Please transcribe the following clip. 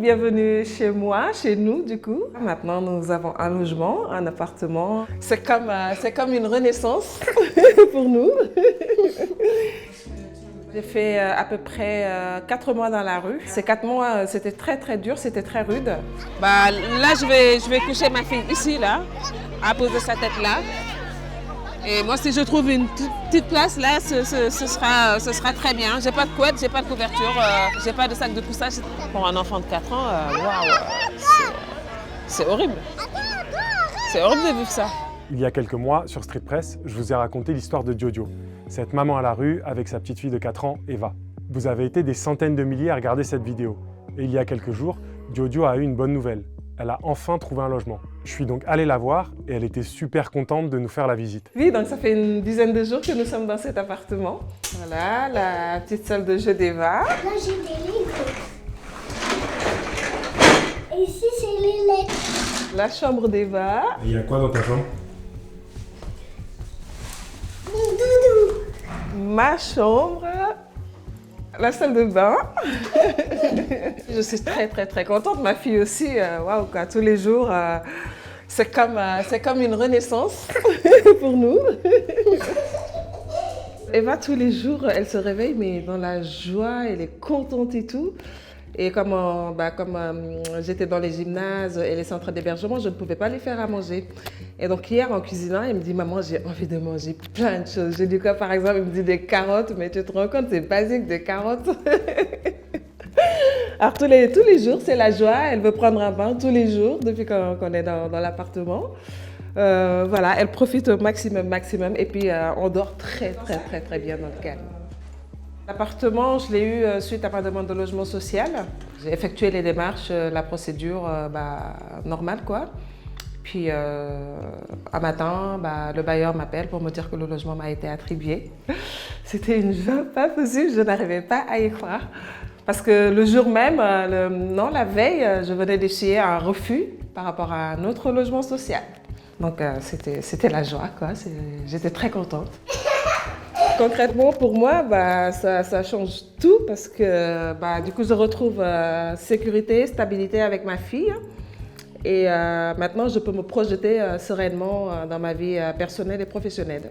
Bienvenue chez moi, chez nous du coup. Maintenant nous avons un logement, un appartement. C'est comme une renaissance pour nous. J'ai fait à peu près 4 mois dans la rue. Ces 4 mois, c'était très dur, c'était très rude. Là, je vais coucher ma fille ici, là, à poser sa tête là. Et moi, si je trouve une petite place là, ce sera très bien. J'ai pas de couette, j'ai pas de couverture, j'ai pas de sac de couchage. Pour un enfant de 4 ans, waouh, c'est horrible. C'est horrible de vivre ça. Il y a quelques mois, sur Street Press, je vous ai raconté l'histoire de Jojo, cette maman à la rue avec sa petite fille de 4 ans, Eva. Vous avez été des centaines de milliers à regarder cette vidéo. Et il y a quelques jours, Jojo a eu une bonne nouvelle. Elle a enfin trouvé un logement. Je suis donc allé la voir et elle était super contente de nous faire la visite. Oui, donc ça fait une dizaine de jours que nous sommes dans cet appartement. Voilà, la petite salle de jeu d'Eva. Là, j'ai des livres. Et ici, c'est les lettres. La chambre d'Eva. Il y a quoi dans ta chambre? Mon doudou. Ma chambre. La salle de bain. Je suis très contente. Ma fille aussi, waouh quoi, tous les jours, c'est comme une renaissance pour nous. Eva, tous les jours, elle se réveille, mais dans la joie, elle est contente et tout. Et comme j'étais dans les gymnases et les centres d'hébergement, je ne pouvais pas les faire à manger. Et donc hier, en cuisinant, elle me dit « Maman, j'ai envie de manger plein de choses. » J'ai dit quoi, par exemple? Elle me dit des carottes, mais tu te rends compte, c'est basique, des carottes. Alors tous les jours, c'est la joie. Elle veut prendre un bain tous les jours depuis qu'on est dans l'appartement. Voilà, elle profite au maximum. Et puis, on dort très bien dans le calme. L'appartement, je l'ai eu suite à ma demande de logement social. J'ai effectué les démarches, la procédure normale, quoi. Puis, un matin, le bailleur m'appelle pour me dire que le logement m'a été attribué. C'était une joie pas possible, je n'arrivais pas à y croire. Parce que le jour même, la veille, je venais d'essuyer un refus par rapport à un autre logement social. Donc, c'était la joie, quoi. J'étais très contente. Concrètement, pour moi, ça change tout parce que du coup, je retrouve sécurité, stabilité avec ma fille. Et maintenant, je peux me projeter sereinement dans ma vie personnelle et professionnelle.